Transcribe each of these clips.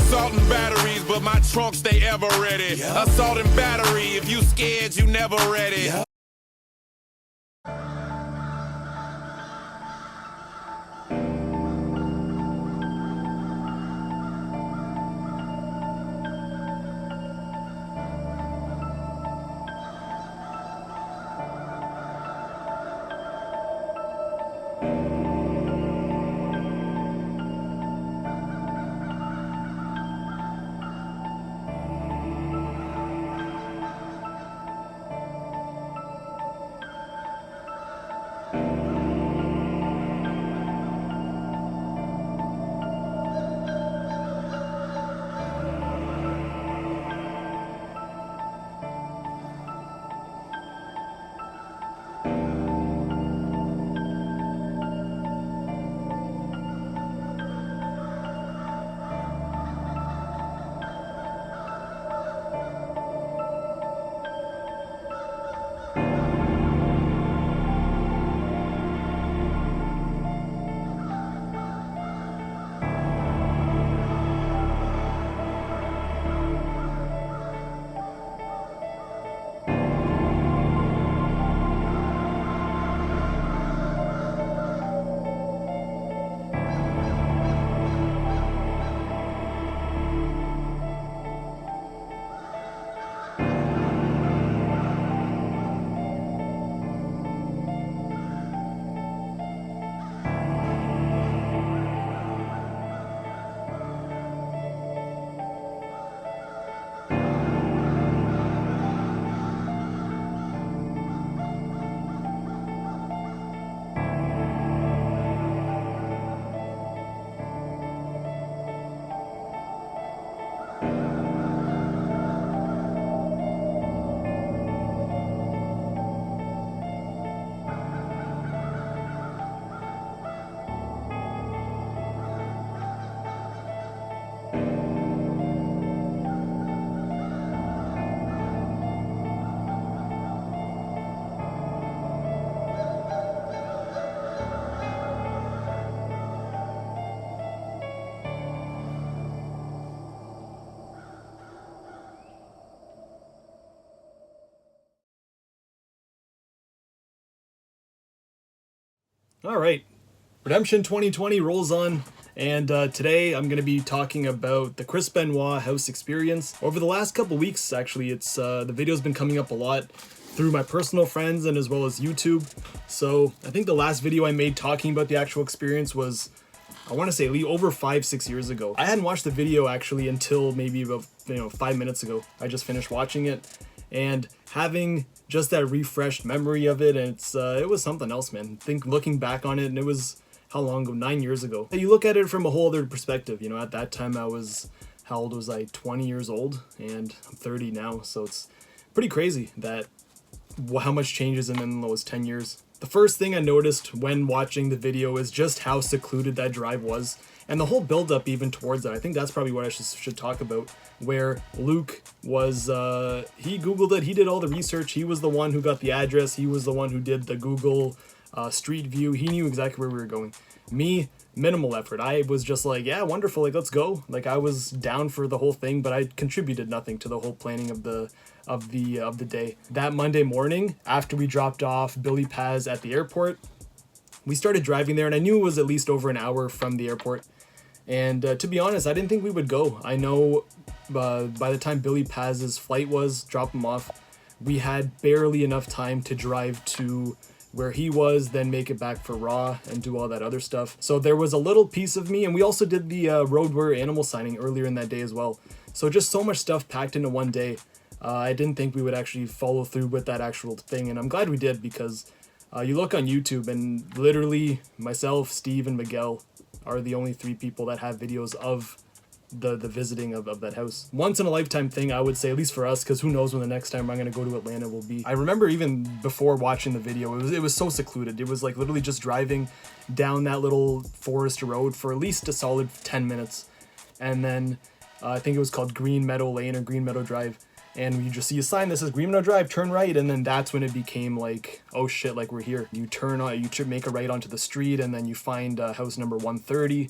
Assault and batteries, but my trunk stay ever ready. Assault and battery, if you scared, you never ready. All right, Redemption 2020 rolls on, and today I'm going to be talking about the Chris Benoit house experience. Over the last couple weeks, actually, it's the video's been coming up a lot through my personal friends and as well as YouTube. So I think the last video I made talking about the actual experience was, I want to say, over 5-6 years ago. I hadn't watched the video actually until maybe about 5 minutes ago. I just finished watching it and having just that refreshed memory of it, and it was something else, man. Looking back on it, and it was how long ago? 9 years ago. You look at it from a whole other perspective. At that time I was, how old was I? 20 years old, and I'm 30 now, so it's pretty crazy that how much changes in those 10 years. The first thing I noticed when watching the video is just how secluded that drive was, and the whole build-up even towards that. I think that's probably what I should talk about, where Luke was, he Googled it, he did all the research, he was the one who got the address, he was the one who did the Google Street View, he knew exactly where we were going. Me, minimal effort. I was just like, yeah, wonderful, like, let's go. Like, I was down for the whole thing, but I contributed nothing to the whole planning of the day. That Monday morning, after we dropped off Billy Paz at the airport, we started driving there, and I knew it was at least over an hour from the airport. And to be honest, I didn't think we would go. I know by the time Billy Paz's flight was, drop him off, we had barely enough time to drive to where he was, then make it back for Raw and do all that other stuff. So there was a little piece of me, and we also did the Road Warrior animal signing earlier in that day as well. So just so much stuff packed into one day. I didn't think we would actually follow through with that actual thing, and I'm glad we did, because you look on YouTube and literally myself, Steve, and Miguel are the only 3 people that have videos of the visiting of that house. Once in a lifetime thing, I would say, at least for us, because who knows when the next time I'm going to go to Atlanta will be. I remember even before watching the video, it was so secluded. It was like literally just driving down that little forest road for at least a solid 10 minutes. And then I think it was called Green Meadow Lane or Green Meadow Drive. And you just see a sign that says Green Meadow Drive, turn right, and then that's when it became like, oh shit, like we're here. You turn on, you make a right onto the street, and then you find house number 130,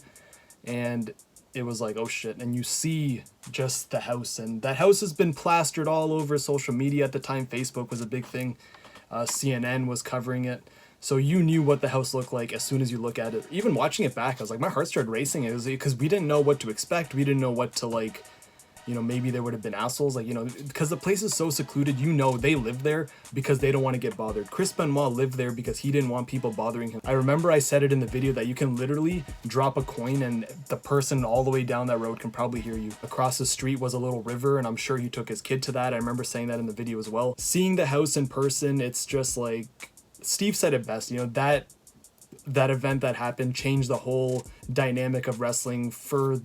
and it was like, oh shit. And you see just the house, and that house has been plastered all over social media at the time. Facebook was a big thing. CNN was covering it. So you knew what the house looked like as soon as you look at it. Even watching it back, I was like, my heart started racing. It was because we didn't know what to expect. We didn't know what to like, you know, maybe there would have been assholes, like, you know, because the place is so secluded, you know, they live there because they don't want to get bothered. Chris Benoit lived there because he didn't want people bothering him. I remember I said it in the video that you can literally drop a coin and the person all the way down that road can probably hear you. Across the street was a little river, and I'm sure he took his kid to that. I remember saying that in the video as well. Seeing the house in person, it's just like, Steve said it best, you know, that event that happened changed the whole dynamic of wrestling for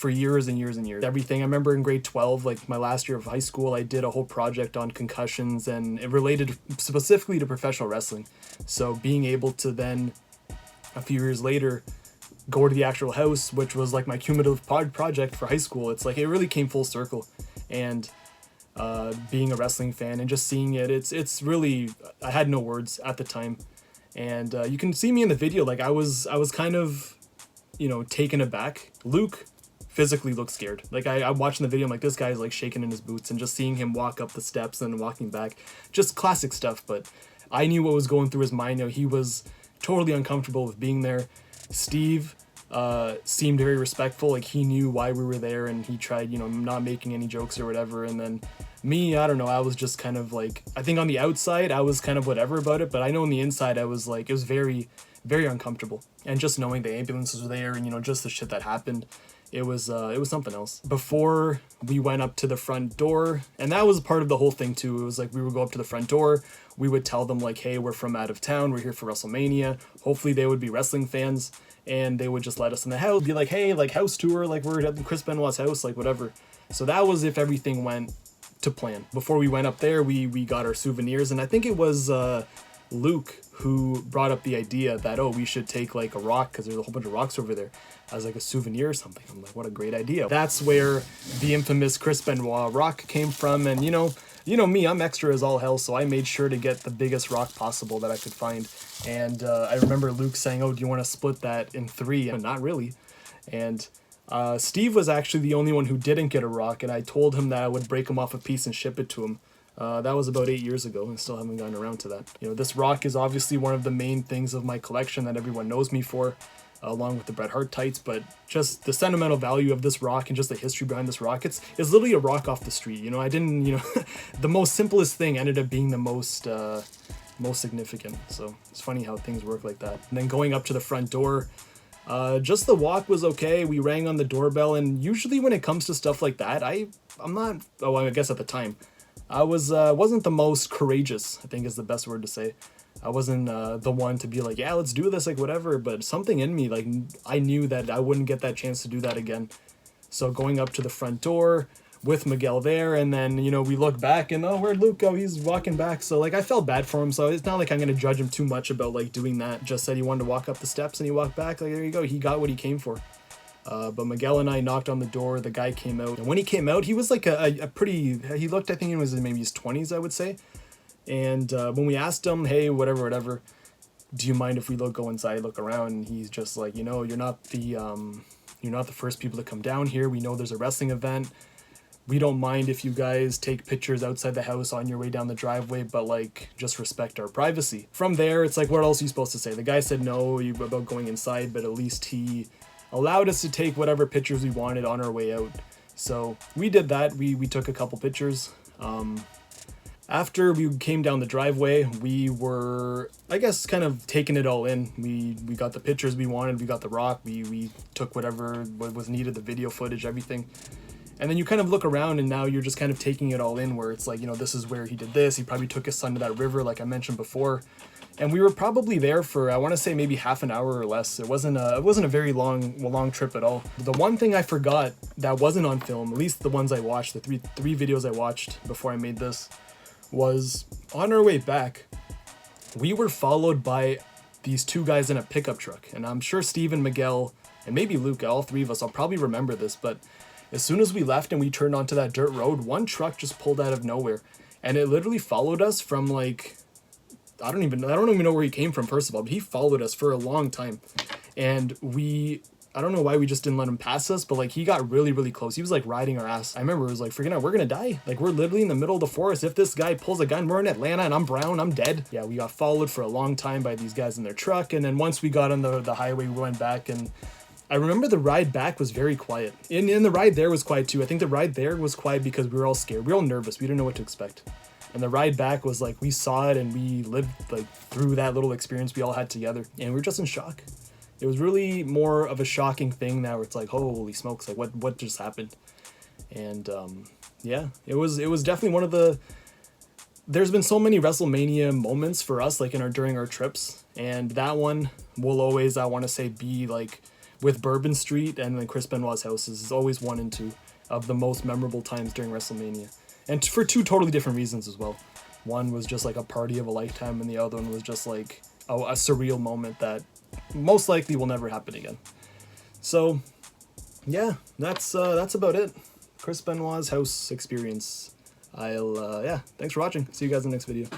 years and years and years. Everything. I remember in grade 12, like my last year of high school, I did a whole project on concussions, and it related specifically to professional wrestling. So being able to then, a few years later, go to the actual house, which was like my cumulative project for high school, it's like it really came full circle. And being a wrestling fan and just seeing it, it's really, I had no words at the time. And you can see me in the video, like I was kind of, you know, taken aback. Luke physically looked scared. Like I'm watching the video, I'm like, this guy's like shaking in his boots, and just seeing him walk up the steps and walking back, just classic stuff. But I knew what was going through his mind. You know, he was totally uncomfortable with being there. Steve seemed very respectful, like he knew why we were there, and he tried, you know, not making any jokes or whatever. And then me, I don't know, I was just kind of like, I think on the outside I was kind of whatever about it, but I know on the inside I was like, it was very, very uncomfortable. And just knowing the ambulances were there, and you know, just the shit that happened, it was something else. Before we went up to the front door, and that was part of the whole thing too, it was like we would go up to the front door, we would tell them like, hey, we're from out of town, we're here for WrestleMania. Hopefully they would be wrestling fans, and they would just let us in the house, be like, hey, like house tour, like we're at Chris Benoit's house, like whatever. So that was if everything went to plan. Before we went up there, we got our souvenirs, and I think it was Luke who brought up the idea that, oh, we should take like a rock, because there's a whole bunch of rocks over there, as like a souvenir or something. I'm like, what a great idea. That's where the infamous Chris Benoit rock came from. And you know me, I'm extra as all hell, so I made sure to get the biggest rock possible that I could find. And I remember Luke saying, oh, do you want to split that in 3? And not really. And Steve was actually the only one who didn't get a rock, and I told him that I would break him off a piece and ship it to him. That was about 8 years ago, and still haven't gotten around to that. You know, this rock is obviously one of the main things of my collection that everyone knows me for, along with the Bret Hart tights, but just the sentimental value of this rock and just the history behind this rock, it's literally a rock off the street. You know, I didn't, you know, the most simplest thing ended up being the most significant. So it's funny how things work like that. And then going up to the front door, just the walk was okay. We rang on the doorbell, and usually when it comes to stuff like that, I'm not, oh, I guess at the time, I wasn't the most courageous, I think is the best word to say. I wasn't the one to be like, yeah, let's do this, like whatever, but something in me, like I knew that I wouldn't get that chance to do that again. So going up to the front door with Miguel there, and then, you know, we look back and, oh, where'd Luke go? He's walking back. So like I felt bad for him, so it's not like I'm gonna judge him too much about like doing that. Just said he wanted to walk up the steps and he walked back, like there you go, he got what he came for. But Miguel and I knocked on the door, the guy came out, and when he came out, he was like a pretty, he looked, I think he was in maybe his 20s, I would say. And when we asked him, hey, whatever, do you mind if we go inside, look around? And he's just like, you know, you're not the first people to come down here. We know there's a wrestling event. We don't mind if you guys take pictures outside the house on your way down the driveway, but like, just respect our privacy. From there, it's like, what else are you supposed to say? The guy said no about going inside, but at least he allowed us to take whatever pictures we wanted on our way out. So we did that. We took a couple pictures. After we came down the driveway, we were, I guess, kind of taking it all in. We got the pictures we wanted, we got the rock, we took what was needed, the video footage, everything. And then you kind of look around, and now you're just kind of taking it all in, where it's like, you know, this is where he did this. He probably took his son to that river, like I mentioned before. And we were probably there for, I want to say maybe half an hour or less. It wasn't a very long trip at all. The one thing I forgot that wasn't on film, at least the ones I watched, the three videos I watched before I made this, was on our way back, we were followed by these two guys in a pickup truck. And I'm sure Steve and Miguel, and maybe Luke, all three of us, I'll probably remember this, but as soon as we left and we turned onto that dirt road, one truck just pulled out of nowhere. And it literally followed us from like, I don't even know where he came from, first of all, but he followed us for a long time. And I don't know why we just didn't let him pass us, but like he got really, really close. He was like riding our ass. I remember it was like, freaking out, we're gonna die. Like we're literally in the middle of the forest. If this guy pulls a gun, we're in Atlanta and I'm brown, I'm dead. Yeah, we got followed for a long time by these guys in their truck. And then once we got on the highway, we went back, and I remember the ride back was very quiet. And the ride there was quiet too. I think the ride there was quiet because we were all scared. We were all nervous. We didn't know what to expect. And the ride back was like, we saw it and we lived like through that little experience we all had together. And we were just in shock. It was really more of a shocking thing now where it's like, holy smokes, like what just happened? And yeah, it was definitely one of the, there's been so many WrestleMania moments for us, like during our trips. And that one will always, I want to say, be like with Bourbon Street and then Chris Benoit's house is always 1 and 2 of the most memorable times during WrestleMania. And for 2 totally different reasons as well. One was just like a party of a lifetime, and the other one was just like a surreal moment that most likely will never happen again. So yeah, that's about it. Chris Benoit's house experience. Yeah, thanks for watching. See you guys in the next video.